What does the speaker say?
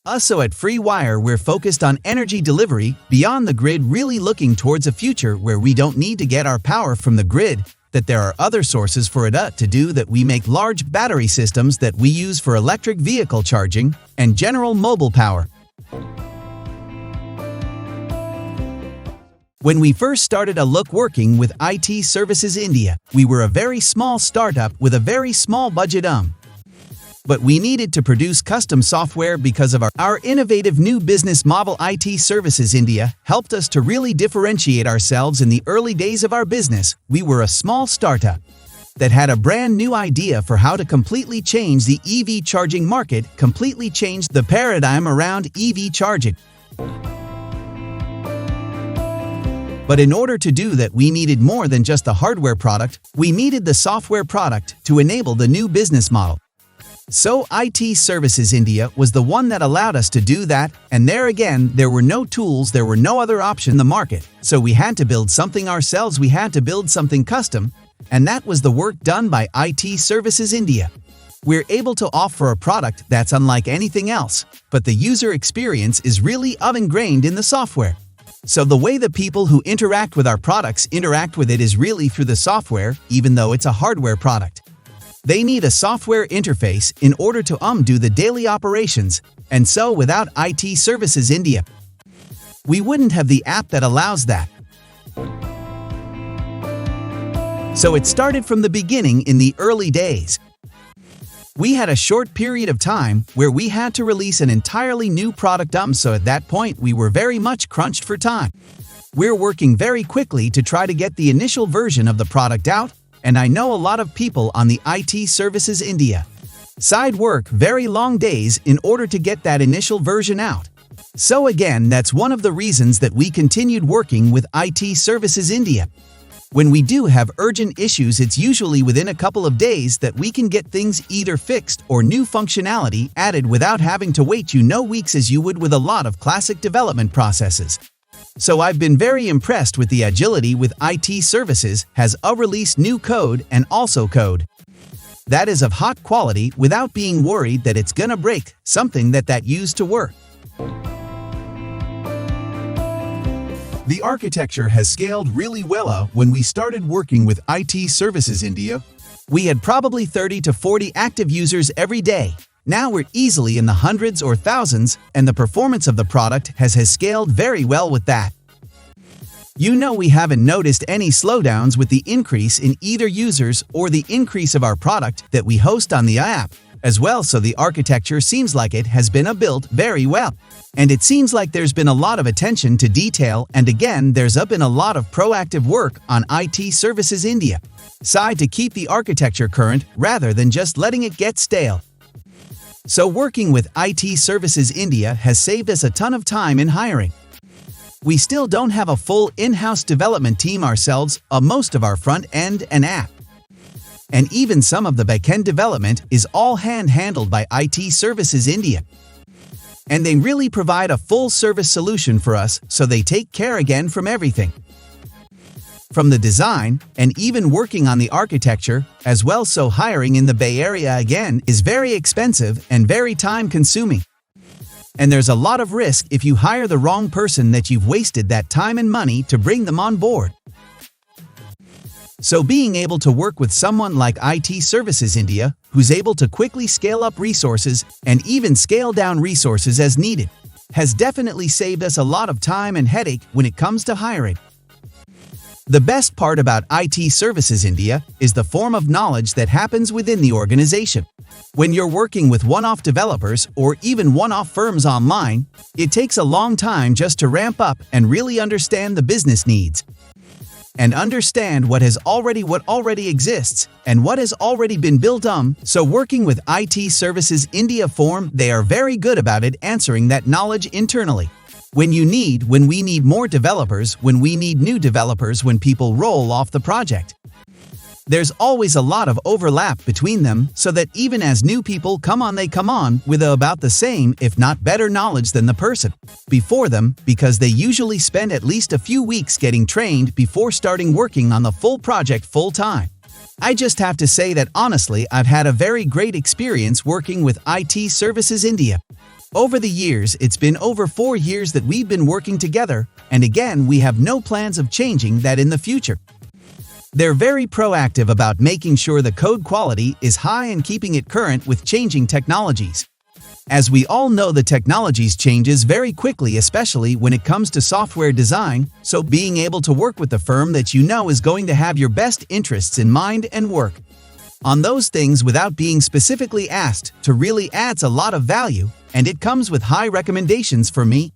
Also at FreeWire, we're focused on energy delivery beyond the grid, really looking towards a future where we don't need to get our power from the grid, that there are other sources for it to do that. We make large battery systems that we use for electric vehicle charging and general mobile power. When we first started working with IT Services India, we were a very small startup with a very small budget. But we needed to produce custom software because of our innovative new business model. IT Services India helped us to really differentiate ourselves in the early days of our business. We were a small startup that had a brand new idea for how to completely change the EV charging market, completely change the paradigm around EV charging. But in order to do that, we needed more than just the hardware product. We needed the software product to enable the new business model. So IT Services India was the one that allowed us to do that, and there again, there were no tools, there were no other option in the market. So we had to build something ourselves, we had to build something custom, and that was the work done by IT Services India. We're able to offer a product that's unlike anything else, but the user experience is really ingrained in the software. So the way the people who interact with our products interact with it is really through the software, even though it's a hardware product. They need a software interface in order to do the daily operations, and so without IT Services India, we wouldn't have the app that allows that. So it started from the beginning in the early days. We had a short period of time where we had to release an entirely new product, so at that point we were very much crunched for time. We're working very quickly to try to get the initial version of the product out, and I know a lot of people on the IT Services India side work very long days in order to get that initial version out. So again, that's one of the reasons that we continued working with IT Services India. When we do have urgent issues, it's usually within a couple of days that we can get things either fixed or new functionality added without having to wait weeks as you would with a lot of classic development processes. So I've been very impressed with the agility with IT Services has released new code and also code that is of hot quality without being worried that it's gonna break something that used to work. The architecture has scaled really well. When we started working with IT Services India, we had probably 30 to 40 active users every day. Now we're easily in the hundreds or thousands, and the performance of the product has scaled very well with that. We haven't noticed any slowdowns with the increase in either users or the increase of our product that we host on the app as well, so the architecture seems like it has been built very well. And it seems like there's been a lot of attention to detail, and again, there's been a lot of proactive work on IT Services India side to keep the architecture current rather than just letting it get stale. So working with IT Services India has saved us a ton of time in hiring. We still don't have a full in-house development team ourselves, most of our front-end and app. And even some of the back-end development is all handled by IT Services India. And they really provide a full-service solution for us, so they take care again from everything. From the design, and even working on the architecture as well, so hiring in the Bay Area again is very expensive and very time-consuming. And there's a lot of risk if you hire the wrong person that you've wasted that time and money to bring them on board. So being able to work with someone like IT Services India, who's able to quickly scale up resources and even scale down resources as needed, has definitely saved us a lot of time and headache when it comes to hiring. The best part about IT Services India is the form of knowledge that happens within the organization. When you're working with one-off developers or even one-off firms online, it takes a long time just to ramp up and really understand the business needs and understand what already exists and what has already been built. So working with IT Services India they are very good about it, answering that knowledge internally. When we need more developers, when we need new developers, when people roll off the project, there's always a lot of overlap between them, so that even as new people come on, they come on with about the same, if not better knowledge than the person before them, because they usually spend at least a few weeks getting trained before starting working on the full project full time. I just have to say that honestly, I've had a very great experience working with IT Services India. Over the years, it's been over 4 years that we've been working together, and again, we have no plans of changing that in the future. They're very proactive about making sure the code quality is high and keeping it current with changing technologies. As we all know, the technologies changes very quickly, especially when it comes to software design, so being able to work with the firm that you know is going to have your best interests in mind and work on those things without being specifically asked to really adds a lot of value, and it comes with high recommendations for me.